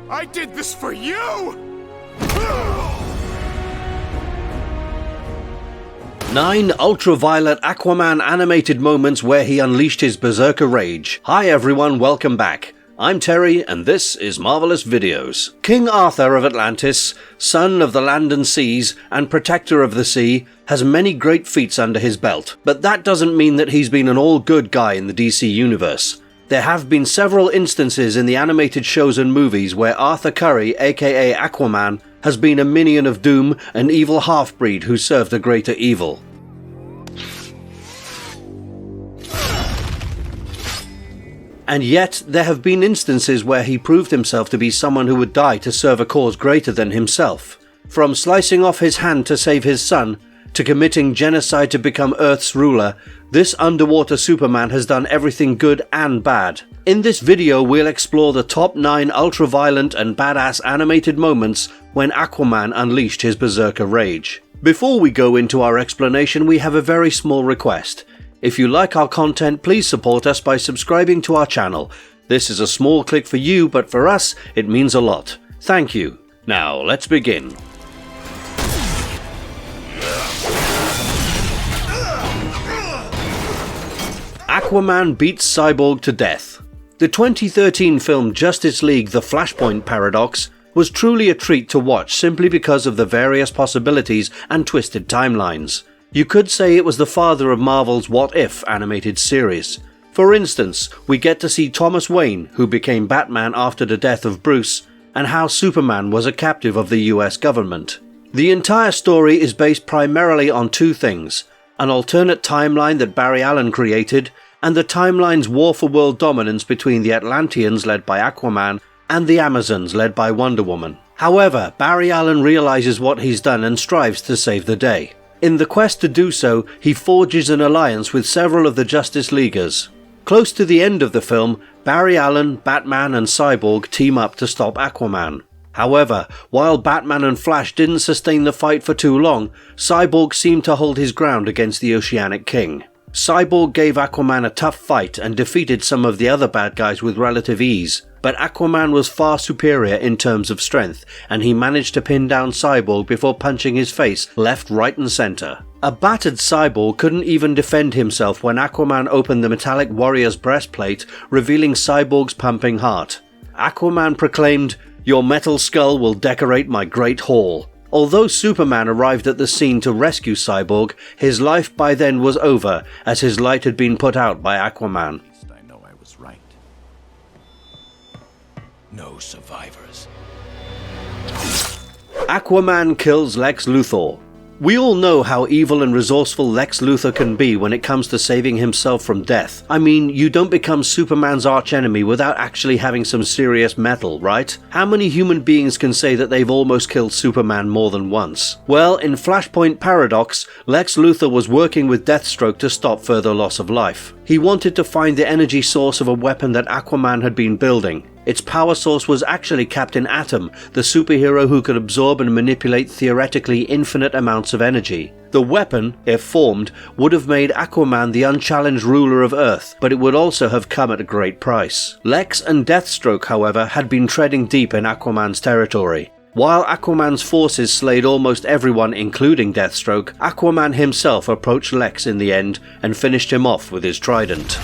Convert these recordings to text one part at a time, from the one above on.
I did this for you! 9 ultraviolet Aquaman animated moments where he unleashed his Berserker rage. Hi everyone, welcome back. I'm Terry, and this is Marvelous Videos. King Arthur of Atlantis, son of the land and seas, and protector of the sea, has many great feats under his belt, but that doesn't mean that he's been an all-good guy in the DC universe. There have been several instances in the animated shows and movies where Arthur Curry, aka Aquaman, has been a minion of Doom, an evil half-breed who served a greater evil. And yet, there have been instances where he proved himself to be someone who would die to serve a cause greater than himself. From slicing off his hand to save his son, to committing genocide to become Earth's ruler, this underwater Superman has done everything good and bad. In this video, we'll explore the top 9 ultra-violent and badass animated moments when Aquaman unleashed his Berserker rage. Before we go into our explanation, we have a very small request. If you like our content, please support us by subscribing to our channel. This is a small click for you, but for us, it means a lot. Thank you. Now, let's begin. Aquaman beats Cyborg to death. The 2013 film Justice League: The Flashpoint Paradox was truly a treat to watch simply because of the various possibilities and twisted timelines. You could say it was the father of Marvel's What If animated series. For instance, we get to see Thomas Wayne, who became Batman after the death of Bruce, and how Superman was a captive of the US government. The entire story is based primarily on two things: an alternate timeline that Barry Allen created, and the timeline's war for world dominance between the Atlanteans led by Aquaman and the Amazons led by Wonder Woman. However, Barry Allen realizes what he's done and strives to save the day. In the quest to do so, he forges an alliance with several of the Justice Leaguers. Close to the end of the film, Barry Allen, Batman and Cyborg team up to stop Aquaman. However, while Batman and Flash didn't sustain the fight for too long, Cyborg seemed to hold his ground against the Oceanic King. Cyborg gave Aquaman a tough fight and defeated some of the other bad guys with relative ease, but Aquaman was far superior in terms of strength, and he managed to pin down Cyborg before punching his face left, right and center. A battered Cyborg couldn't even defend himself when Aquaman opened the metallic warrior's breastplate, revealing Cyborg's pumping heart. Aquaman proclaimed, "Your metal skull will decorate my great hall." Although Superman arrived at the scene to rescue Cyborg, his life by then was over, as his light had been put out by Aquaman. I know I was right. No survivors. Aquaman kills Lex Luthor. We all know how evil and resourceful Lex Luthor can be when it comes to saving himself from death. I mean, you don't become Superman's archenemy without actually having some serious mettle, right? How many human beings can say that they've almost killed Superman more than once? Well, in Flashpoint Paradox, Lex Luthor was working with Deathstroke to stop further loss of life. He wanted to find the energy source of a weapon that Aquaman had been building. Its power source was actually Captain Atom, the superhero who could absorb and manipulate theoretically infinite amounts of energy. The weapon, if formed, would have made Aquaman the unchallenged ruler of Earth, but it would also have come at a great price. Lex and Deathstroke, however, had been treading deep in Aquaman's territory. While Aquaman's forces slayed almost everyone including Deathstroke, Aquaman himself approached Lex in the end and finished him off with his trident.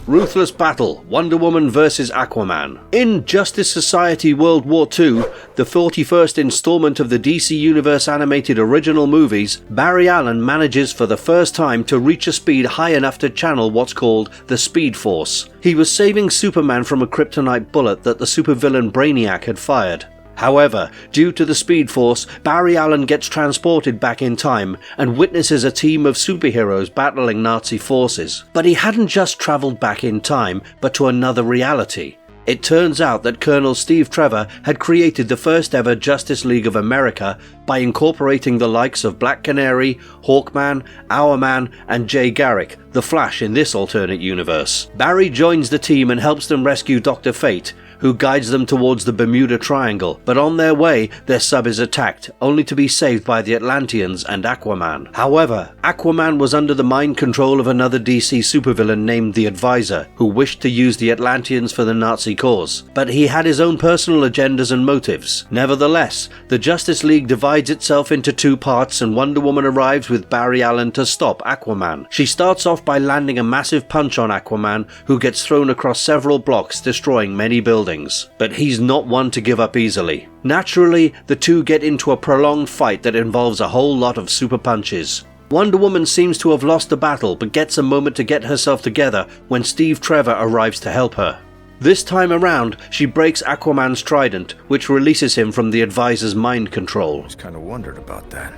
Ruthless battle, Wonder Woman vs Aquaman. In Justice Society World War II, the 41st installment of the DC Universe animated original movies, Barry Allen manages for the first time to reach a speed high enough to channel what's called the Speed Force. He was saving Superman from a kryptonite bullet that the supervillain Brainiac had fired. However, due to the Speed Force, Barry Allen gets transported back in time and witnesses a team of superheroes battling Nazi forces. But he hadn't just travelled back in time, but to another reality. It turns out that Colonel Steve Trevor had created the first ever Justice League of America by incorporating the likes of Black Canary, Hawkman, Hourman, and Jay Garrick, the Flash in this alternate universe. Barry joins the team and helps them rescue Dr. Fate, who guides them towards the Bermuda Triangle, but on their way, their sub is attacked, only to be saved by the Atlanteans and Aquaman. However, Aquaman was under the mind control of another DC supervillain named the Advisor, who wished to use the Atlanteans for the Nazi cause, but he had his own personal agendas and motives. Nevertheless, the Justice League divides itself into two parts, and Wonder Woman arrives with Barry Allen to stop Aquaman. She starts off by landing a massive punch on Aquaman, who gets thrown across several blocks, destroying many buildings. But he's not one to give up easily. Naturally, the two get into a prolonged fight that involves a whole lot of super punches. Wonder Woman seems to have lost the battle, but gets a moment to get herself together when Steve Trevor arrives to help her. This time around, she breaks Aquaman's trident, which releases him from the Advisor's mind control. Just kind of wondered about that.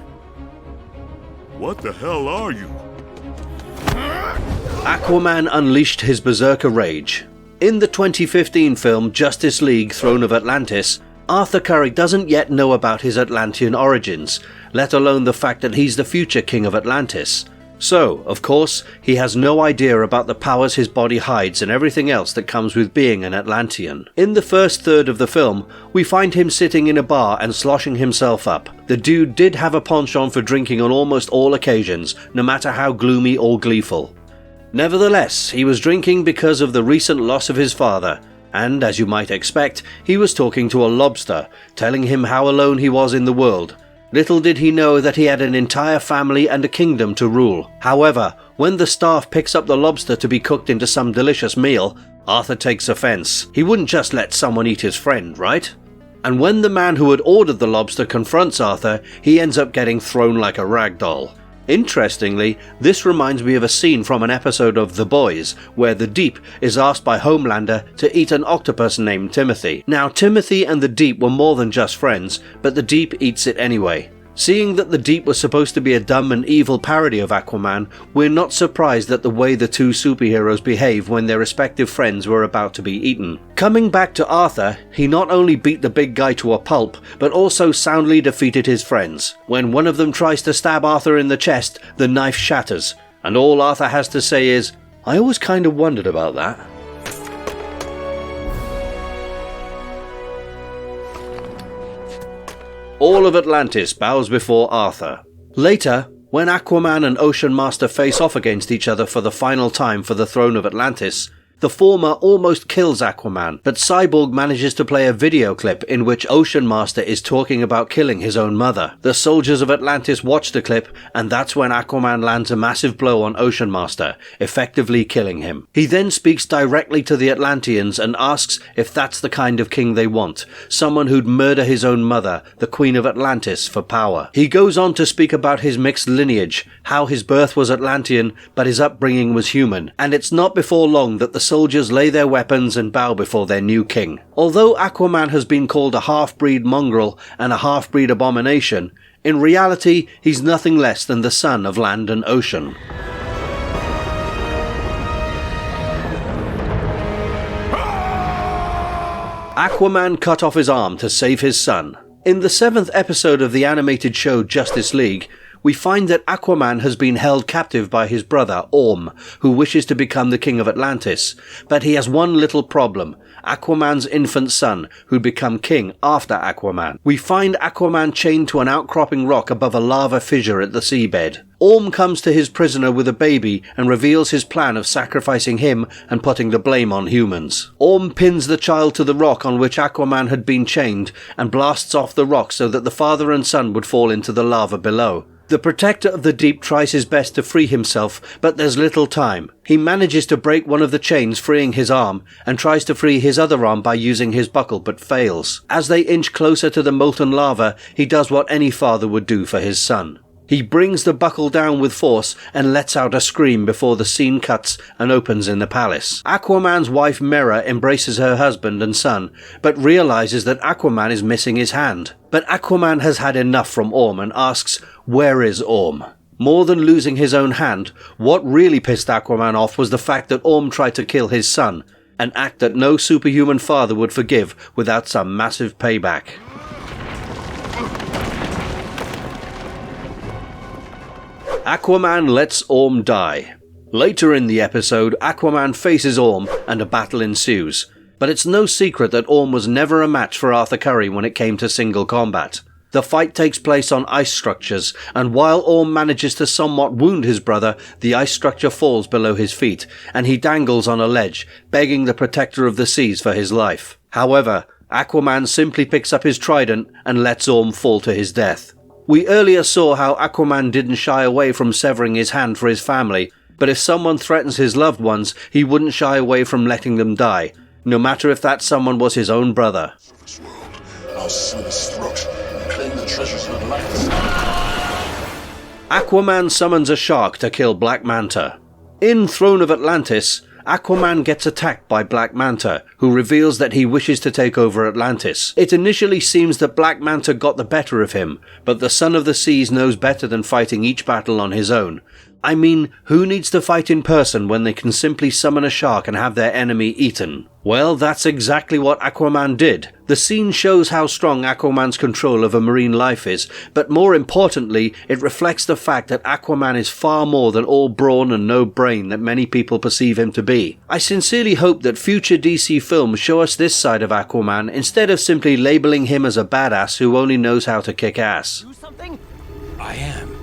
What the hell are you? Aquaman unleashed his Berserker rage. In the 2015 film Justice League: Throne of Atlantis, Arthur Curry doesn't yet know about his Atlantean origins, let alone the fact that he's the future king of Atlantis. So, of course, he has no idea about the powers his body hides and everything else that comes with being an Atlantean. In the first third of the film, we find him sitting in a bar and sloshing himself up. The dude did have a penchant for drinking on almost all occasions, no matter how gloomy or gleeful. Nevertheless, he was drinking because of the recent loss of his father, and, as you might expect, he was talking to a lobster, telling him how alone he was in the world. Little did he know that he had an entire family and a kingdom to rule. However, when the staff picks up the lobster to be cooked into some delicious meal, Arthur takes offense. He wouldn't just let someone eat his friend, right? And when the man who had ordered the lobster confronts Arthur, he ends up getting thrown like a rag doll. Interestingly, this reminds me of a scene from an episode of The Boys, where the Deep is asked by Homelander to eat an octopus named Timothy. Now, Timothy and the Deep were more than just friends, but the Deep eats it anyway. Seeing that the Deep was supposed to be a dumb and evil parody of Aquaman, we're not surprised at the way the two superheroes behave when their respective friends were about to be eaten. Coming back to Arthur, he not only beat the big guy to a pulp, but also soundly defeated his friends. When one of them tries to stab Arthur in the chest, the knife shatters, and all Arthur has to say is, "I always kind of wondered about that." All of Atlantis bows before Arthur. Later, when Aquaman and Ocean Master face off against each other for the final time for the throne of Atlantis, the former almost kills Aquaman, but Cyborg manages to play a video clip in which Ocean Master is talking about killing his own mother. The soldiers of Atlantis watch the clip, and that's when Aquaman lands a massive blow on Ocean Master, effectively killing him. He then speaks directly to the Atlanteans and asks if that's the kind of king they want, someone who'd murder his own mother, the Queen of Atlantis, for power. He goes on to speak about his mixed lineage, how his birth was Atlantean, but his upbringing was human, and it's not before long that the soldiers lay their weapons and bow before their new king. Although Aquaman has been called a half-breed mongrel and a half-breed abomination, in reality he's nothing less than the son of land and ocean. Aquaman cut off his arm to save his son. In the 7th episode of the animated show Justice League, we find that Aquaman has been held captive by his brother, Orm, who wishes to become the king of Atlantis. But he has one little problem: Aquaman's infant son, who'd become king after Aquaman. We find Aquaman chained to an outcropping rock above a lava fissure at the seabed. Orm comes to his prisoner with a baby and reveals his plan of sacrificing him and putting the blame on humans. Orm pins the child to the rock on which Aquaman had been chained and blasts off the rock so that the father and son would fall into the lava below. The Protector of the Deep tries his best to free himself, but there's little time. He manages to break one of the chains, freeing his arm, and tries to free his other arm by using his buckle, but fails. As they inch closer to the molten lava, he does what any father would do for his son. He brings the buckle down with force and lets out a scream before the scene cuts and opens in the palace. Aquaman's wife Mera embraces her husband and son, but realizes that Aquaman is missing his hand. But Aquaman has had enough from Orm and asks, "Where is Orm?" More than losing his own hand, what really pissed Aquaman off was the fact that Orm tried to kill his son, an act that no superhuman father would forgive without some massive payback. Aquaman lets Orm die. Later in the episode, Aquaman faces Orm and a battle ensues. But it's no secret that Orm was never a match for Arthur Curry when it came to single combat. The fight takes place on ice structures, and while Orm manages to somewhat wound his brother, the ice structure falls below his feet, and he dangles on a ledge, begging the protector of the seas for his life. However, Aquaman simply picks up his trident and lets Orm fall to his death. We earlier saw how Aquaman didn't shy away from severing his hand for his family, but if someone threatens his loved ones, he wouldn't shy away from letting them die, no matter if that someone was his own brother. This world, I'll slit his throat and claim the treasures of Atlantis. Aquaman summons a shark to kill Black Manta. In Throne of Atlantis, Aquaman gets attacked by Black Manta, who reveals that he wishes to take over Atlantis. It initially seems that Black Manta got the better of him, but the Son of the Seas knows better than fighting each battle on his own. I mean, who needs to fight in person when they can simply summon a shark and have their enemy eaten? Well, that's exactly what Aquaman did. The scene shows how strong Aquaman's control over marine life is, but more importantly, it reflects the fact that Aquaman is far more than all brawn and no brain that many people perceive him to be. I sincerely hope that future DC films show us this side of Aquaman instead of simply labeling him as a badass who only knows how to kick ass. Do something? I am.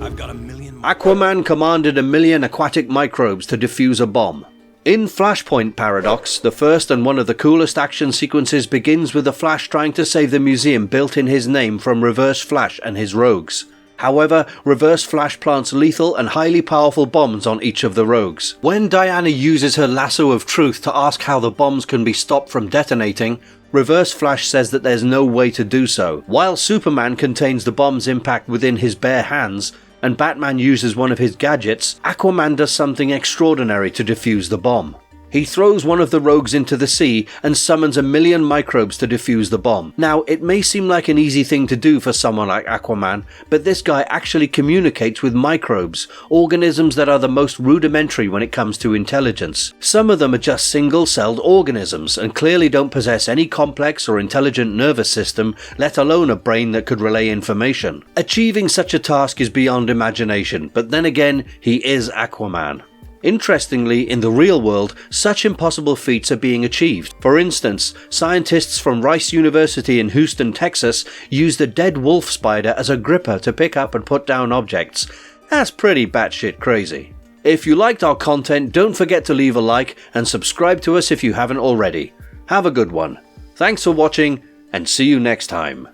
I've got 1 million... Aquaman commanded 1 million aquatic microbes to defuse a bomb. In Flashpoint Paradox, the first and one of the coolest action sequences begins with the Flash trying to save the museum built in his name from Reverse Flash and his rogues. However, Reverse Flash plants lethal and highly powerful bombs on each of the rogues. When Diana uses her lasso of truth to ask how the bombs can be stopped from detonating, Reverse Flash says that there's no way to do so. While Superman contains the bomb's impact within his bare hands, and Batman uses one of his gadgets, Aquaman does something extraordinary to defuse the bomb. He throws one of the rogues into the sea and summons 1 million microbes to defuse the bomb. Now, it may seem like an easy thing to do for someone like Aquaman, but this guy actually communicates with microbes, organisms that are the most rudimentary when it comes to intelligence. Some of them are just single-celled organisms and clearly don't possess any complex or intelligent nervous system, let alone a brain that could relay information. Achieving such a task is beyond imagination, but then again, he is Aquaman. Interestingly, in the real world, such impossible feats are being achieved. For instance, scientists from Rice University in Houston, Texas, used a dead wolf spider as a gripper to pick up and put down objects. That's pretty batshit crazy. If you liked our content, don't forget to leave a like and subscribe to us if you haven't already. Have a good one. Thanks for watching, and see you next time.